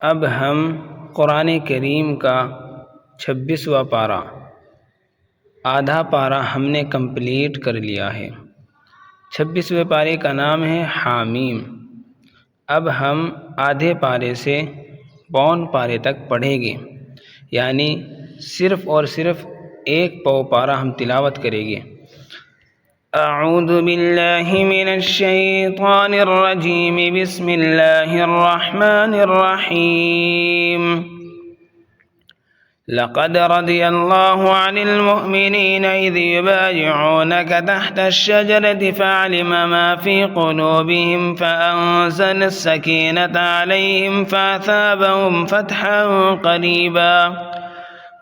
अब हम कुरान करीम का 26वां पारा, आधा पारा हमने कंप्लीट कर लिया है। 26वें पारे का नाम है हामीम। अब हम आधे पारे से पौन पारे तक पढ़ेंगे, यानी सिर्फ़ और सिर्फ एक पौ पारा हम तिलावत करेंगे। अऊज़ु बिल्लाहि मिनश शैतानिर रजीम, बिस्मिल्लाहिर रहमानिर रहीम। लक़द रदियल्लाहु अनिल मुअ्मिनीना इज़ युबायिऊनका तहतश शजरति फ़अलिम मा फ़ी क़ुलूबिहिम फ़अंज़लस सकीनता अलैहिम फ़असाबहुम फ़तहन क़रीबा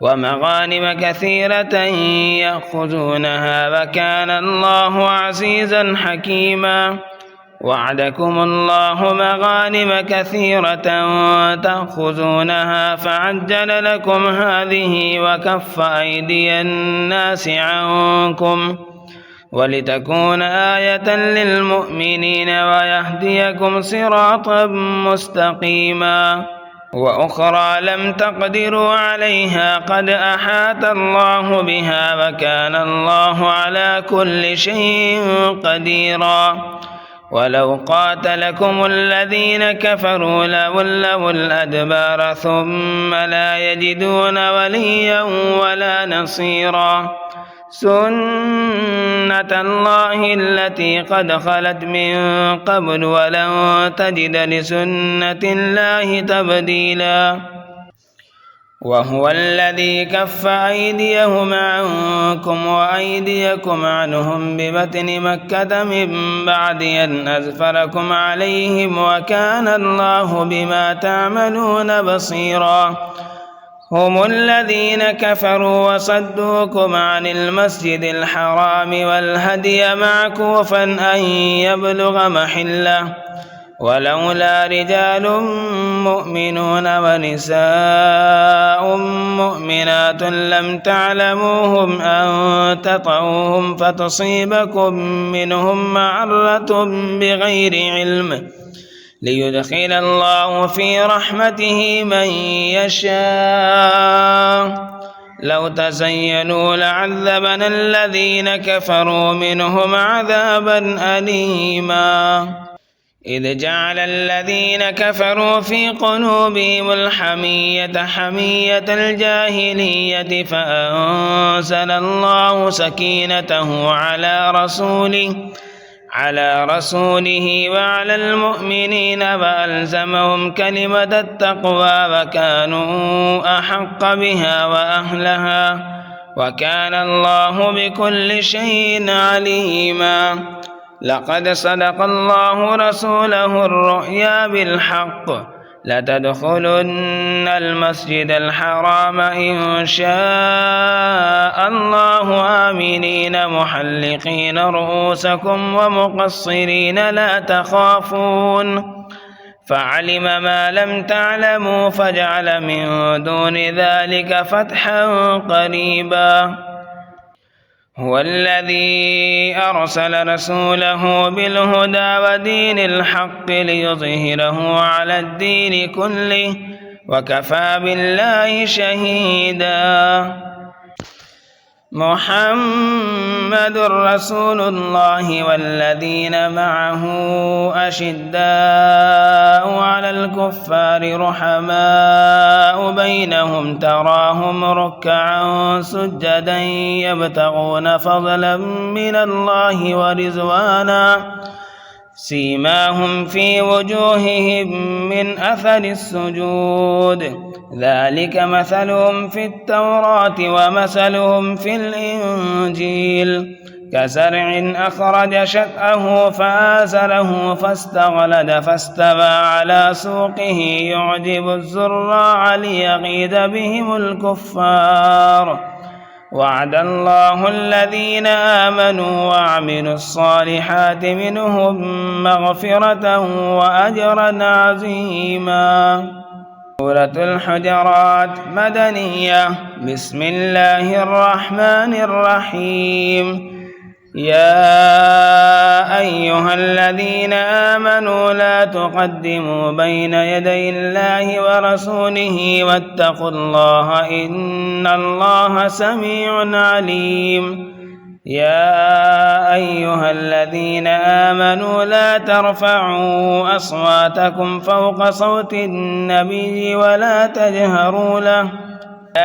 वमग़ानिम कसीरतन यअख़ुज़ूनहा वकान अल्लाहु अज़ीज़न हकीमा। वअदकुमुल्लाहु मग़ानिम कसीरतन तअख़ुज़ूनहा फ़अज्जल लकुम हाज़िही वकफ़्फ़ अयदियन नासि अन्कुम वलितकून आयतन लिलमुअ्मिनीन वयहदियकुम सिरातन मुस्तक़ीमा। वउख़रा लम तक़दिरू अलैहा क़द अहात अल्लाहु बिहा वकान अल्लाहु अला कुल्लि शैइन क़दीरा। वलौ क़ातलकुमुल्लज़ीन कफ़रू लवल्लवुल अदबार थुम्म ला यजिदून वलिय्यन वला नसीरा। सुन्नतल्लाहि अल्लती क़द ख़लत मिन क़ब्ल वलन तजिद लिसुन्नतिल्लाहि तब्दीला। वहुवल्लज़ी कफ़्फ़ अयदियहुम अन्कुम वअयदियकुम अन्हुम बिबत्नि मक्कत मिन बअदि अन अज़फ़रकुम अलैहिम वकान अल्लाहु बिमा तअमलून बसीरा। हुमुल्लज़ीन कफ़रू वसद्दूकुम अनिल मस्जिदिल हराम वल्हदिय मअकूफ़न अन यबलुग़ महिल्लह वलौला रिजालुम मुअ्मिनून वनिसाउम मुअ्मिनातुन लम तअलमूहुम अन ततऊहुम फतुसीबकुम मिनहुम मअर्रतुन बिग़ैरि इल्म लियुदख़िलल्लाहु फ़ी रहमतिही मन यशाअ। लौ तज़य्यनू लअज़्ज़बनल्लज़ीन कफ़रू मिनहुम अज़ाबन अलीमा। इज़ जअलल्लज़ीन कफ़रू फ़ी क़ुलूबिहिमुल हमिय्यत हमिय्यतल जाहिलिय्यति फ़अंज़लल्लाहु सकीनतहु अला रसूलिही वअलल मुअ्मिनीन वअल्ज़महुम कलिमतत तक़वा वकानू अहक़्क़ बिहा वअहलहा वकान अल्लाहु बिकुल्लि शैइन अलीमा। लक़द सदक़ल्लाहु रसूलहुर रुअया बिलहक़्क़ लतदख़ुलुन्नल मस्जिदल हराम इंशाअल्लाहु आमिनीन मुहल्लिक़ीन रुऊसकुम वमुक़स्सिरीन ला तख़ाफ़ून फ़अलिम मा लम तअलमू फ़जअल मिन दूनि ज़ालिक फ़तहन क़रीबा। हुवल्लज़ी अरसल रसूलहु बिलहुदा वदीनिल हक़्क़ि लियुज़हिरहु अलद्दीनि कुल्लिहि वकफ़ा बिल्लाहि शहीदा। मुहम्मदुर रसूलुल्लाहि वल्लज़ीन मअहु अशिद्दाउ अलल कुफ़्फ़ारि रुहमाउ बैनहुम तराहुम रुक्कअन सुज्जदन यब्तगून फ़ज़लन मिनल्लाहि वरिज़वाना सीमाहुम फ़ी वुजूहिहिम मिन अथरिस सुजूद ذلك مثلهم في التوراة ومثلهم في الإنجيل كزرع أخرج شطأه فآزره فاستغلظ فاستوى على سوقه يعجب الزراع ليغيظ بهم الكفار وعد الله الذين آمنوا وعملوا الصالحات منهم مغفرة وأجرا عظيما. سورة الحجرات مدنية. بسم الله الرحمن الرحيم. يا أيها الذين آمنوا لا تقدموا بين يدي الله ورسوله واتقوا الله إن الله سميع عليم. يا أيها الذين آمنوا لا ترفعوا أصواتكم فوق صوت النبي ولا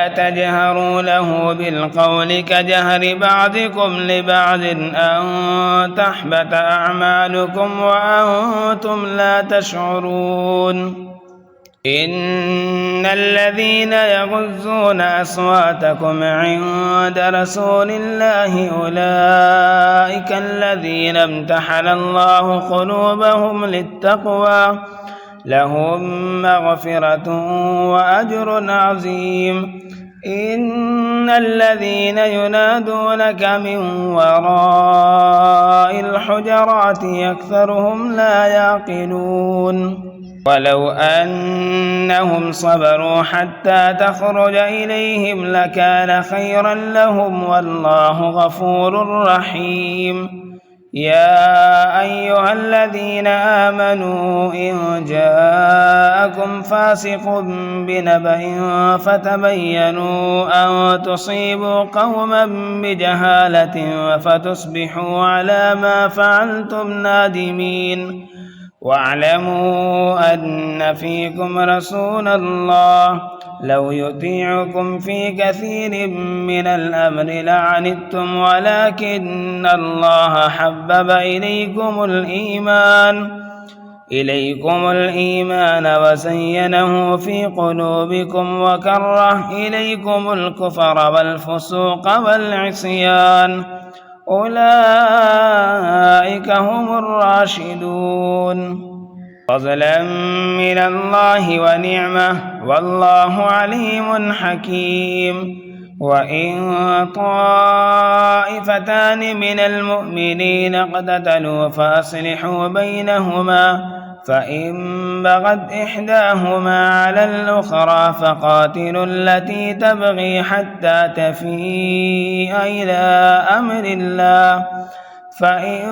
تجهروا له بالقول كجهر بعضكم لبعض أن تحبط أعمالكم وأنتم لا تشعرون. إن الذين يغضون أصواتكم عند رسول الله أولئك الذين امتحن الله قلوبهم للتقوى لهم مغفرة وأجر عظيم. إن الذين ينادونك من وراء الحجرات أكثرهم لا يعقلون. ولو أنهم صبروا حتى تخرج إليهم لكان خيرا لهم والله غفور رحيم. يا أيها الذين آمنوا إن جاءكم فاسق بنبأ فتبينوا أن تصيبوا قوما بجهالة فتصبحوا على ما فعلتم نادمين. واعلموا أن فيكم رسول الله لو يطيعكم في كثير من الأمر لعنتم ولكن الله حبب إليكم الإيمان وزينه في قلوبكم وكره إليكم الكفر والفسوق والعصيان أولئك هم الراشدون فضلا من الله ونعمة والله عليم حكيم. وإن طائفتان من المؤمنين اقتتلوا فأصلحوا بينهما فإن بغت إحداهما على الأخرى فقاتلوا التي تبغي حتى تفيء إلى أمر الله فإن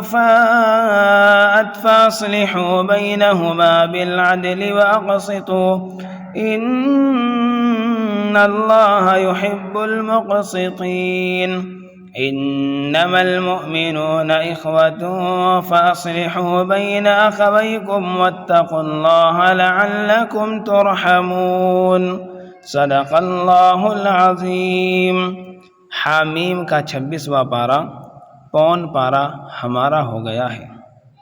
فاءت فأصلحوا بينهما بالعدل وأقسطوا إن الله يحب المقسطين. إنما المؤمنون إخوة فأصلحوا بين أخويكم واتقوا الله لعلكم ترحمون. صدق الله العظيم। हामीम का 26वां पारा पौन पारा हमारा हो गया है।